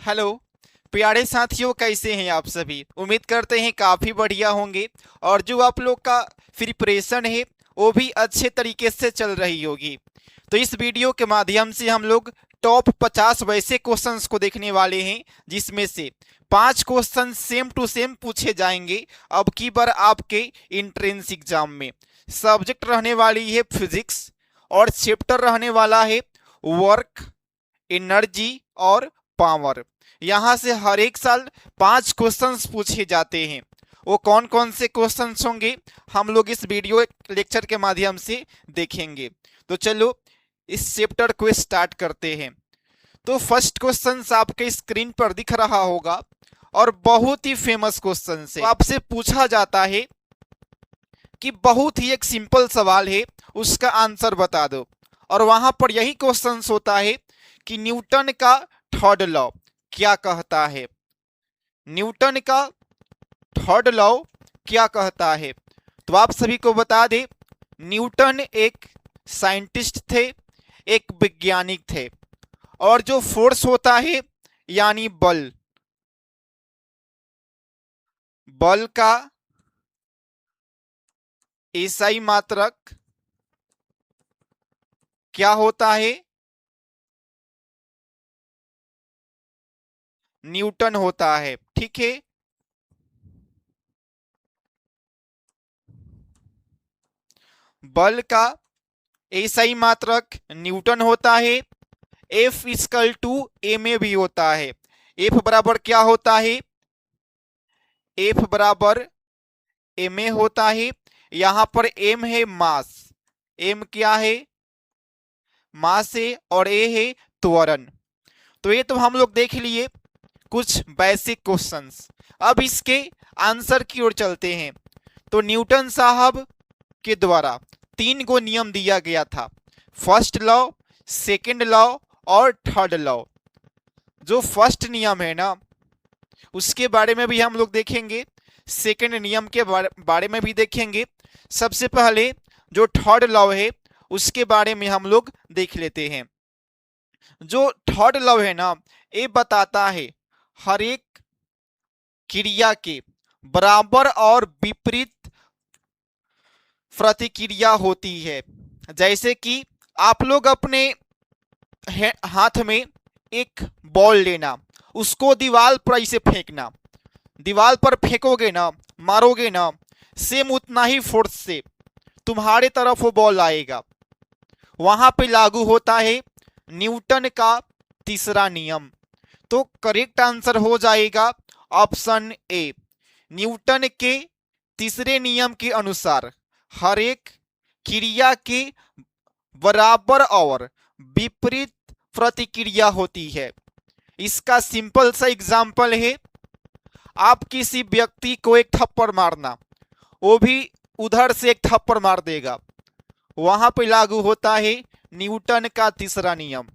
Hello प्यारे साथियों, कैसे हैं आप सभी। उम्मीद करते हैं काफ़ी बढ़िया होंगे और जो आप लोग का प्रिपरेशन है वो भी अच्छे तरीके से चल रही होगी। तो इस वीडियो के माध्यम से हम लोग टॉप 50 वैसे क्वेश्चंस को देखने वाले हैं जिसमें से 5 क्वेश्चन सेम टू सेम पूछे जाएंगे अब की बार आपके इंट्रेंस एग्जाम में। सब्जेक्ट रहने वाली है फिजिक्स और चैप्टर रहने वाला है वर्क, एनर्जी और पावर। यहाँ से हर एक साल 5 क्वेश्चंस पूछे जाते हैं। वो कौन कौन से क्वेश्चंस होंगे हम लोग इस वीडियो लेक्चर के माध्यम से देखेंगे। तो चलो इस चैप्टर को स्टार्ट करते हैं। तो फर्स्ट क्वेश्चन आपके स्क्रीन पर दिख रहा होगा और बहुत ही फेमस क्वेश्चन है। तो आपसे पूछा जाता है कि बहुत ही एक सिंपल सवाल है, उसका आंसर बता दो। और वहां पर यही क्वेश्चन होता है कि न्यूटन का थर्ड लॉ क्या कहता है। न्यूटन का थर्ड लॉ क्या कहता है। तो आप सभी को बता दें, न्यूटन एक साइंटिस्ट थे, एक वैज्ञानिक थे। और जो फोर्स होता है यानी बल, बल का एसआई मात्रक क्या होता है, न्यूटन होता है। ठीक है, बल का एसआई मात्रक न्यूटन होता है। F equal to M A भी होता है। एफ बराबर क्या होता है, एफ बराबर एम ए होता है। यहां पर एम है मास, एम क्या है, मास है, और ए है त्वरण। तो ये तो हम लोग देख लिए कुछ बेसिक क्वेश्चंस। अब इसके आंसर की ओर चलते हैं। तो न्यूटन साहब के द्वारा 3 नियम दिया गया था, फर्स्ट लॉ, सेकंड लॉ और थर्ड लॉ। जो फर्स्ट नियम है ना, उसके बारे में भी हम लोग देखेंगे, सेकंड नियम के बारे में भी देखेंगे। सबसे पहले जो थर्ड लॉ है उसके बारे में हम लोग देख लेते हैं। जो थर्ड लॉ है ना, ये बताता है हर एक क्रिया के बराबर और विपरीत प्रतिक्रिया होती है। जैसे कि आप लोग अपने हाथ में एक बॉल लेना, उसको दीवार पर ऐसे फेंकना, दीवार पर फेंकोगे ना, मारोगे ना, सेम उतना ही फोर्स से तुम्हारे तरफ वो बॉल आएगा। वहां पे लागू होता है न्यूटन का तीसरा नियम। तो करेक्ट आंसर हो जाएगा ऑप्शन ए। न्यूटन के तीसरे नियम के अनुसार हर एक क्रिया के बराबर और विपरीत प्रतिक्रिया होती है। इसका सिंपल सा एग्जाम्पल है, आप किसी व्यक्ति को एक थप्पड़ मारना, वो भी उधर से एक थप्पड़ मार देगा, वहां पे लागू होता है न्यूटन का तीसरा नियम।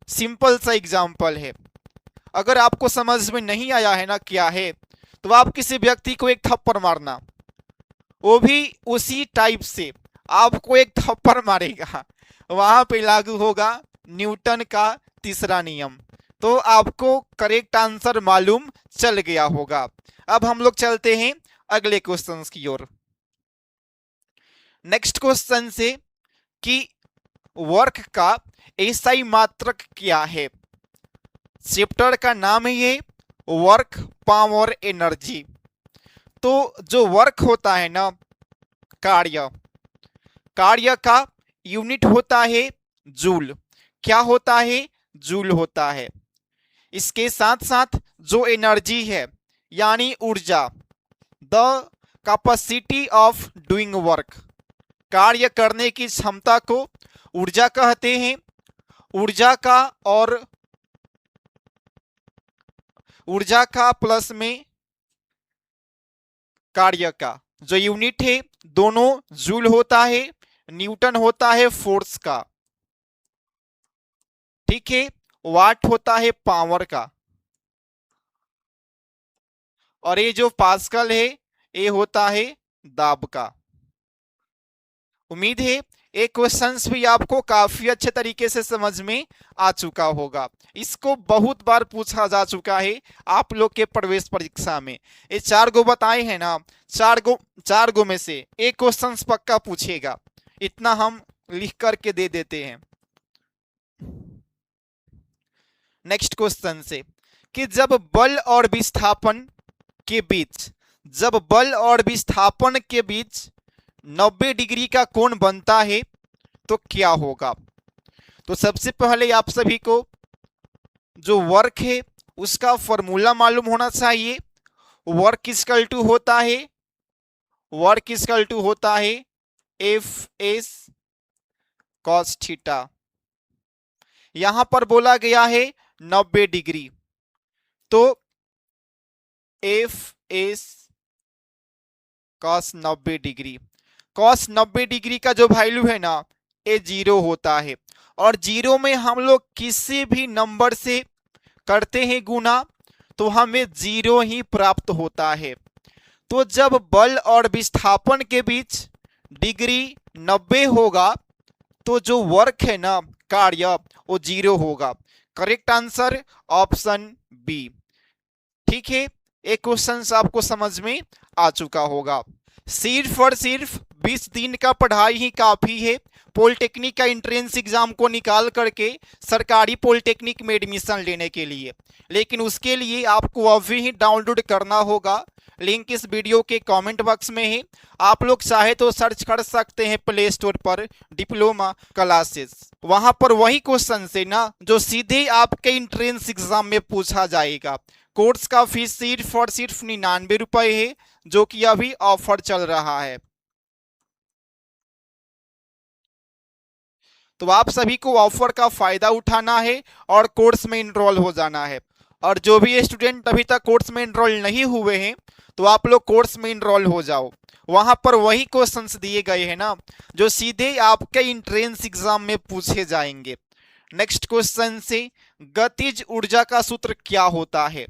सिंपल सा एग्जाम्पल है। अगर आपको समझ में नहीं आया है ना क्या है, तो आप किसी व्यक्ति को एक थप्पड़ मारना, वो भी उसी टाइप से आपको एक थप्पड़ मारेगा, वहां पे लागू होगा न्यूटन का तीसरा नियम। तो आपको करेक्ट आंसर मालूम चल गया होगा। अब हम लोग चलते हैं अगले क्वेश्चन की ओर। नेक्स्ट क्वेश्चन से कि वर्क का एसआई मात्रक क्या है। चैप्टर का नाम है ये वर्क, पावर, एनर्जी। तो जो वर्क होता है ना, कार्य, कार्य का यूनिट होता है जूल। क्या होता है, जूल होता है। इसके साथ साथ जो एनर्जी है यानी ऊर्जा, the capacity of doing work, कार्य करने की क्षमता को ऊर्जा कहते हैं। ऊर्जा का और ऊर्जा का प्लस में कार्य का जो यूनिट है, दोनों जूल होता है, न्यूटन होता है फोर्स का। ठीक है, वाट होता है पावर का, और ये जो पास्कल है ये होता है दाब का। उम्मीद है ये क्वेश्चंस भी आपको काफी अच्छे तरीके से समझ में आ चुका होगा। इसको बहुत बार पूछा जा चुका है आप लोग के प्रवेश परीक्षा में। ये 4 गो बताए हैं ना, 4 गो में से एक क्वेश्चंस पक्का पूछेगा, इतना हम लिख करके दे देते हैं। नेक्स्ट क्वेश्चन से कि जब बल और विस्थापन के बीच, जब बल और विस्थापन के बीच 90 डिग्री का कोण बनता है तो क्या होगा। तो सबसे पहले आप सभी को जो वर्क है उसका फॉर्मूला मालूम होना चाहिए। वर्क इक्वल टू होता है, वर्क इक्वल टू होता है एफ एस कॉस थीटा। यहां पर बोला गया है 90 डिग्री, तो F S cos 90 degree, cos 90 degree का जो वैल्यू है ना ये 0 होता है। और 0 में हम लोग किसी भी नंबर से करते हैं गुना तो हमें 0 ही प्राप्त होता है। तो जब बल और विस्थापन के बीच डिग्री 90 होगा तो जो वर्क है ना, कार्य, वो 0 होगा। Correct answer option B. ठीक है, एक क्वेश्चन आपको समझ में आ चुका होगा। सिर्फ और सिर्फ 20 दिन का पढ़ाई ही काफी है पॉलिटेक्निक का एंट्रेंस एग्जाम को निकाल करके सरकारी पॉलिटेक्निक में एडमिशन लेने के लिए। लेकिन उसके लिए आपको अभी ही डाउनलोड करना होगा, लिंक इस वीडियो के कमेंट बॉक्स में है। आप लोग चाहे तो सर्च कर सकते हैं प्ले स्टोर पर डिप्लोमा क्लासेस, वहां पर वही क्वेश्चन से ना जो सीधे आपके एंट्रेंस एग्जाम में पूछा जाएगा। कोर्स का फीस सिर्फ और सिर्फ 99 रुपए है, जो कि अभी ऑफर चल रहा है। तो आप सभी को ऑफर का फायदा उठाना है और कोर्स में इनरोल हो जाना है। और जो भी स्टूडेंट अभी तक कोर्स में इनरोल नहीं हुए हैं तो आप लोग कोर्स में इनरोल हो जाओ। वहां पर वही क्वेश्चंस दिए गए हैं ना जो सीधे आपके एंट्रेंस एग्जाम में पूछे जाएंगे। नेक्स्ट क्वेश्चन से गतिज ऊर्जा का सूत्र क्या होता है।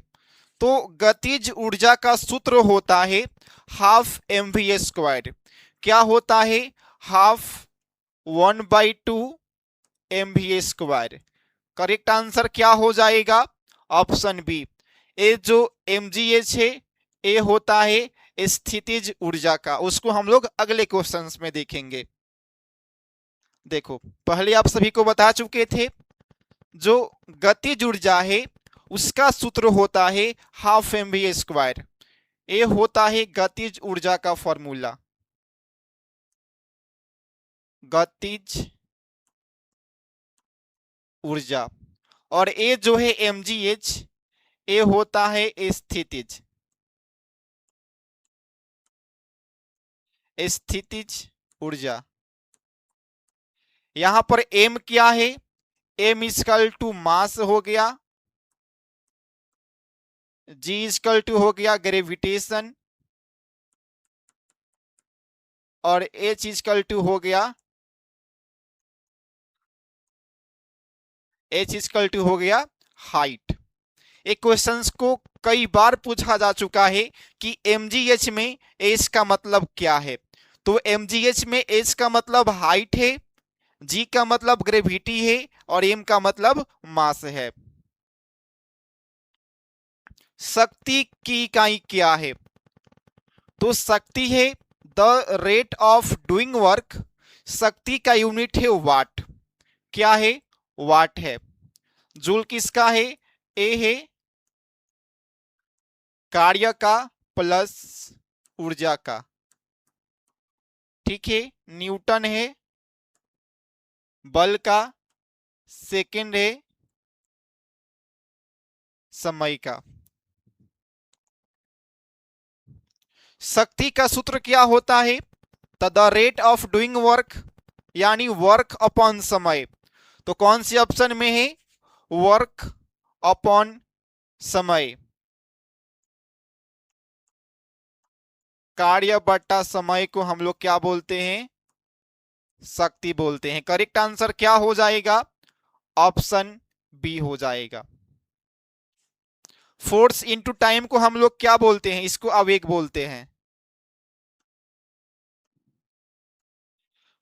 तो गतिज ऊर्जा का सूत्र होता है हाफ mv²। क्या होता है? Half 1/2 mv²। करेक्ट आंसर क्या हो जाएगा? Option B. ये जो mgh है ये होता है स्थितिज ऊर्जा का, उसको हम लोग अगले क्वेश्चंस में देखेंगे। देखो, पहले आप सभी को बता चुके थे जो गतिज ऊर्जा है उसका सूत्र होता है हाफ mv²। ये होता है गतिज ऊर्जा का फॉर्मूला। गतिज ऊर्जा। और ये जो है mgh ये होता है स्थितिज, स्थितिज ऊर्जा। यहां पर m क्या है? m इक्वल टू मास हो गया, g इक्वल टू हो गया ग्रेविटेशन, और h इक्वल टू हो गया, h इक्वल टू हो गया हाइट। एक क्वेश्चंस को कई बार पूछा जा चुका है कि mgh में h का मतलब क्या है। तो mgh में h का मतलब हाइट है, g का मतलब ग्रेविटी है, और m का मतलब मास है। शक्ति की इकाई क्या है? तो शक्ति है the rate of doing work. शक्ति का यूनिट है वाट। क्या है? वाट है। जूल किसका है? ए है कार्य का प्लस ऊर्जा का। ठीक है। न्यूटन है बल का, सेकंड है समय का। शक्ति का सूत्र क्या होता है? The rate of doing work, यानी वर्क अपॉन समय। तो कौन सी ऑप्शन में है? वर्क अपॉन समय, कार्य बटा समय को हम लोग क्या बोलते हैं? शक्ति बोलते हैं। करेक्ट आंसर क्या हो जाएगा? ऑप्शन बी हो जाएगा। फोर्स इनटू टाइम को हम लोग क्या बोलते हैं? इसको आवेग बोलते हैं।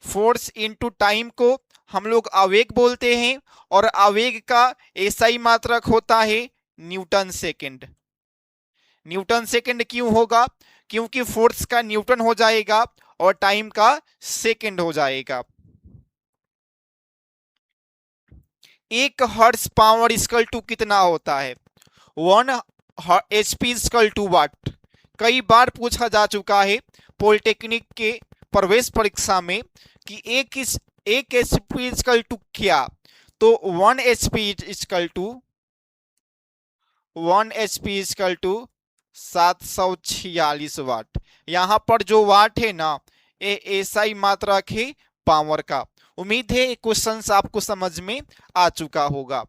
फोर्स इनटू टाइम को हम लोग आवेग बोलते हैं, और आवेग का एसआई मात्रक होता है न्यूटन सेकंड। न्यूटन सेकंड क्यों होगा? क्योंकि फोर्स का न्यूटन हो जाएगा और टाइम का सेकंड हो जाएगा। एक हर्ट्ज पावर इक्वल टू कितना होता है? 1 HP इक्वल टू वाट। कई बार पूछा जा चुका है पॉलिटेक्निक के प्रवेश परीक्षा में कि एक HP इक्वल टू क्या? तो 1 HP इक्वल टू 746 वाट। यहां पर जो वाट है ना, ये एसआई मात्रक है पावर का। उम्मीद है ये क्वेश्चन आपको समझ में आ चुका होगा।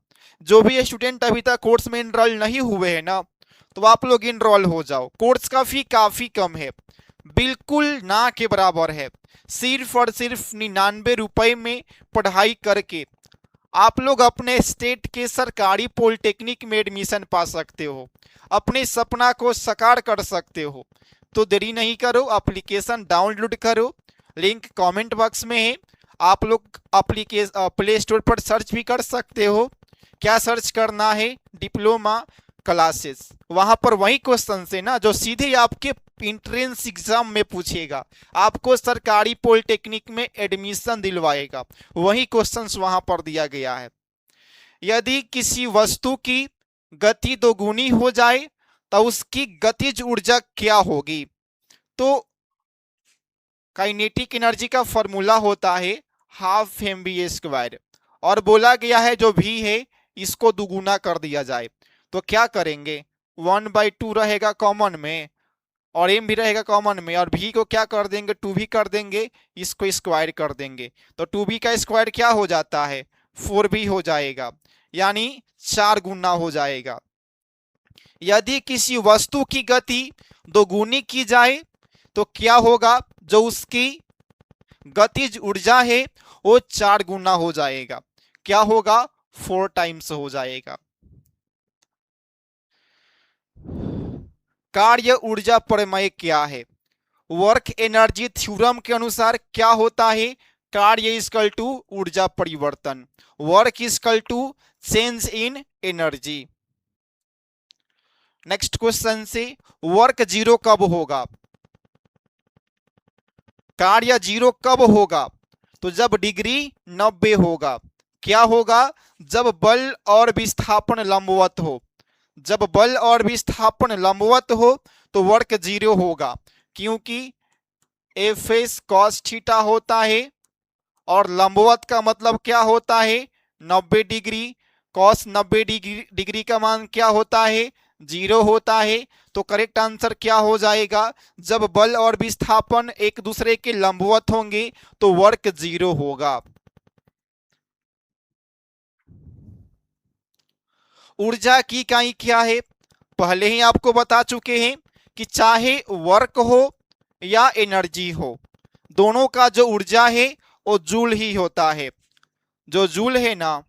जो भी स्टूडेंट अभी तक कोर्स में इनरोल नहीं हुए हैं ना, तो आप लोग इनरोल हो जाओ। कोर्स का फी काफी कम है, बिल्कुल ना के बराबर है। सिर्फ और सिर्फ 99 रुपए में पढ़ाई करके आप लोग अपने स्टेट के सरकारी पॉलिटेक्निक में एडमिशन पा सकते हो, अपने सपना को साकार कर सकते हो। तो देरी नहीं करो, एप्लीकेशन डाउनलोड करो, लिंक कमेंट बॉक्स में है। आप लोग प्ले स्टोर पर सर्च भी कर सकते हो। क्या सर्च करना है? Diploma classes. वहां पर वही क्वेश्चन से ना जो सीधे आपके इंट्रेंस एग्जाम में पूछेगा, आपको सरकारी पॉलिटेक्निक में एडमिशन दिलवाएगा, वही क्वेश्चंस वहां पर दिया गया है। यदि किसी वस्तु की गति दोगुनी हो जाए तो उसकी गतिज ऊर्जा क्या होगी? तो काइनेटिक एनर्जी का फॉर्मूला होता है हाफ mv², और बोला गया है जो भी है इसको दुगुना कर दिया जाए। तो क्या करेंगे? 1/2 रहेगा कॉमन में, और m भी रहेगा कॉमन में, और v को क्या कर देंगे? 2v कर देंगे, इसको स्क्वायर कर देंगे। तो 2v का स्क्वायर क्या हो जाता है? 4v हो जाएगा, यानी 4 गुना हो जाएगा। यदि किसी वस्तु की गति दोगुनी की जाए तो क्या होगा? जो उसकी गतिज ऊर्जा है वो 4 गुना हो जाएगा। क्या होगा? 4 टाइम्स हो जाएगा। कार्य ऊर्जा प्रमेय क्या है? वर्क एनर्जी थ्योरम के अनुसार क्या होता है? कार्य इक्वल टू ऊर्जा परिवर्तन, work equal to change in energy. Next question से, वर्क जीरो कब होगा? कार्य जीरो कब होगा? तो जब डिग्री 90 होगा। क्या होगा? जब बल और विस्थापन लंबवत हो। जब बल और विस्थापन लंबवत हो तो वर्क जीरो होगा, क्योंकि एफ कॉस थीटा होता है, और लंबवत का मतलब क्या होता है? 90 डिग्री। कॉस 90 डिग्री का मान क्या होता है? 0 होता है। तो करेक्ट आंसर क्या हो जाएगा? जब बल और विस्थापन एक दूसरे के लंबवत होंगे तो वर्क 0 होगा। ऊर्जा की इकाई क्या है? पहले ही आपको बता चुके हैं कि चाहे वर्क हो या एनर्जी हो, दोनों का जो ऊर्जा है वो जूल ही होता है। जो जूल है ना,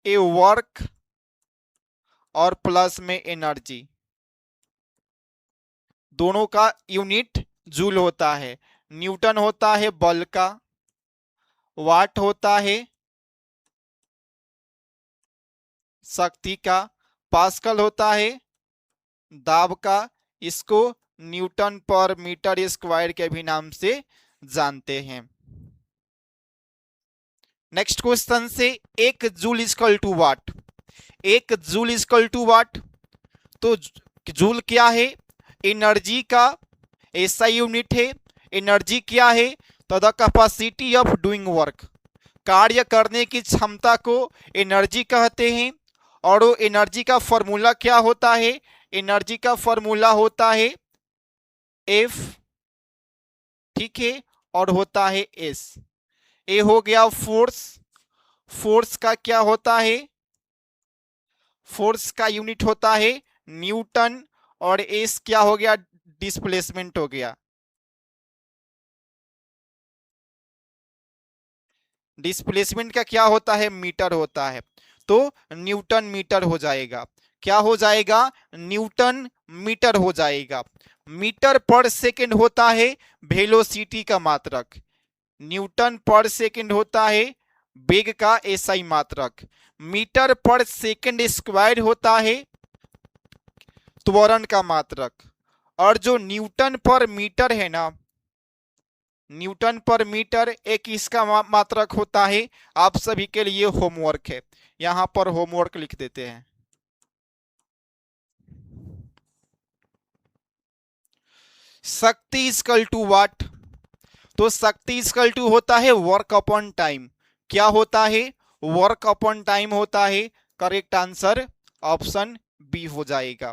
ये वर्क और प्लस में एनर्जी, दोनों का यूनिट जूल होता है। न्यूटन होता है बल का, वाट होता है शक्ति का, पास्कल होता है दाब का। इसको न्यूटन पर मीटर स्क्वायर के भी नाम से जानते हैं। नेक्स्ट क्वेश्चन से, 1 joule equal to watt. 1 joule equal to watt, तो जूल क्या है? एनर्जी का ऐसा यूनिट है। एनर्जी क्या है? तो the capacity of doing work, कार्य करने की क्षमता को एनर्जी कहते हैं। और वो एनर्जी का फॉर्मूला क्या होता है? एनर्जी का फॉर्मूला होता है एफ, ठीक है, और होता है एस। ए हो गया फोर्स, फोर्स का क्या होता है? फोर्स का यूनिट होता है न्यूटन, और एस क्या हो गया? डिस्प्लेसमेंट हो गया। डिस्प्लेसमेंट का क्या होता है? मीटर होता है। तो न्यूटन मीटर हो जाएगा। क्या हो जाएगा? न्यूटन मीटर हो जाएगा। मीटर पर सेकंड होता है वेलोसिटी का मात्रक। न्यूटन पर सेकंड होता है वेग का एसआई मात्रक। मीटर पर सेकंड स्क्वायर होता है त्वरण का मात्रक। और जो न्यूटन पर मीटर है ना, न्यूटन पर मीटर एक इसका मात्रक होता है। आप सभी के लिए होमवर्क है, यहां पर होमवर्क लिख देते हैं। शक्ति इक्वल टू वाट, तो शक्ति इक्वल टू होता है वर्क अपॉन टाइम। क्या होता है? वर्क अपॉन टाइम होता है। करेक्ट आंसर ऑप्शन बी हो जाएगा।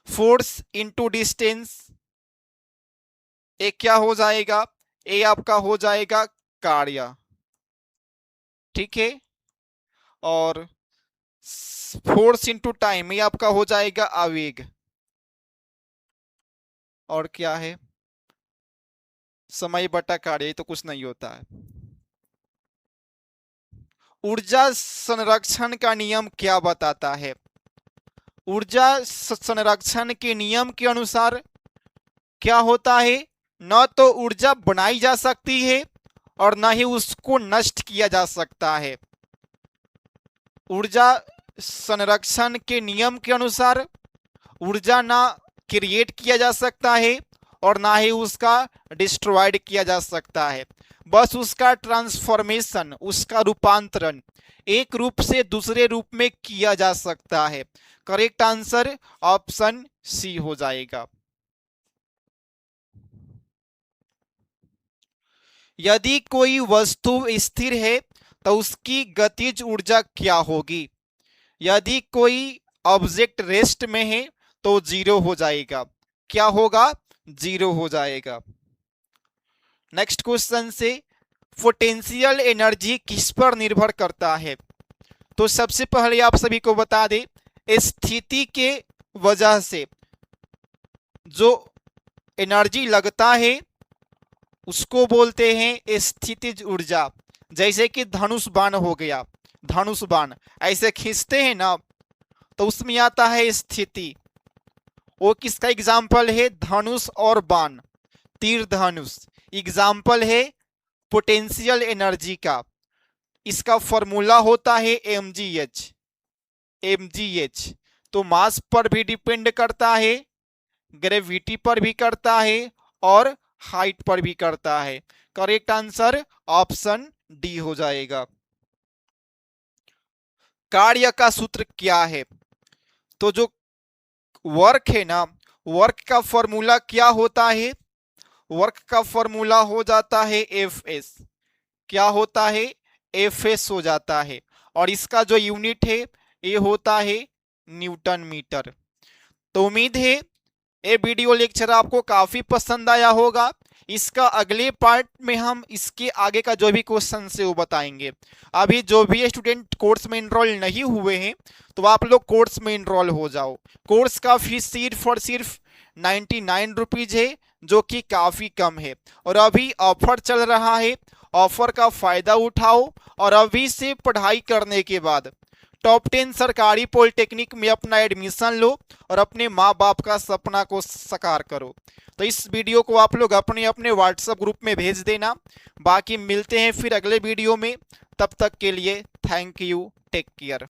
फोर्स इनटू डिस्टेंस, ए क्या हो जाएगा? ए आपका हो जाएगा कार्य, ठीक है। और फोर्स इनटू टाइम, ये आपका हो जाएगा आवेग। और क्या है? समय बटा कार्य, ये तो कुछ नहीं होता है। ऊर्जा संरक्षण का नियम क्या बताता है? ऊर्जा संरक्षण के नियम के अनुसार क्या होता है? न तो ऊर्जा बनाई जा सकती है और न ही उसको नष्ट किया जा सकता है। ऊर्जा संरक्षण के नियम के अनुसार ऊर्जा ना क्रिएट किया जा सकता है और ना ही उसका डिस्ट्रॉयड किया जा सकता है। बस उसका ट्रांसफॉर्मेशन, उसका रूपांतरण एक रूप से दूसरे रूप में किया जा सकता है। करेक्ट आंसर ऑप्शन सी हो जाएगा। यदि कोई वस्तु स्थिर है तो उसकी गतिज ऊर्जा क्या होगी? यदि कोई ऑब्जेक्ट रेस्ट में है तो जीरो हो जाएगा। क्या होगा? जीरो हो जाएगा। नेक्स्ट क्वेश्चन से, पोटेंशियल एनर्जी किस पर निर्भर करता है? तो सबसे पहले आप सभी को बता दें, स्थिति के वजह से जो एनर्जी लगता है उसको बोलते हैं स्थितिज ऊर्जा। जैसे कि धनुष बाण हो गया, धनुष बाण ऐसे खींचते हैं ना तो उसमें आता है स्थिति। वो किसका एग्जाम्पल है? धनुष और बाण, तीर धनुष एग्जाम्पल है पोटेंशियल एनर्जी का। इसका फॉर्मूला होता है mgh। mgh तो मास पर भी डिपेंड करता है, ग्रेविटी पर भी करता है और हाइट पर भी करता है। करेक्ट आंसर ऑप्शन डी हो जाएगा। कार्य का सूत्र क्या है? तो जो वर्क है ना, वर्क का फॉर्मूला क्या होता है? वर्क का फॉर्मूला हो जाता है एफएस। क्या होता है? एफएस हो जाता है। और इसका जो यूनिट है ये होता है न्यूटन मीटर। तो उम्मीद है ये वीडियो लेक्चर आपको काफी पसंद आया होगा। इसका अगले पार्ट में हम इसके आगे का जो भी क्वेश्चन है वो बताएंगे। अभी जो भी स्टूडेंट कोर्स में इनरोल नहीं हुए हैं तो आप लोग कोर्स में इनरोल हो जाओ। कोर्स का फीस सिर्फ और सिर्फ 99 रुपीज है, जो कि काफ़ी कम है। और अभी ऑफर चल रहा है, ऑफर का फ़ायदा उठाओ और अभी से पढ़ाई करने के बाद टॉप 10 सरकारी पॉलिटेक्निक में अपना एडमिशन लो और अपने माँ बाप का सपना को साकार करो। तो इस वीडियो को आप लोग अपने अपने व्हाट्सएप ग्रुप में भेज देना। बाकी मिलते हैं फिर अगले वीडियो में, तब तक के लिए थैंक यू, टेक केयर।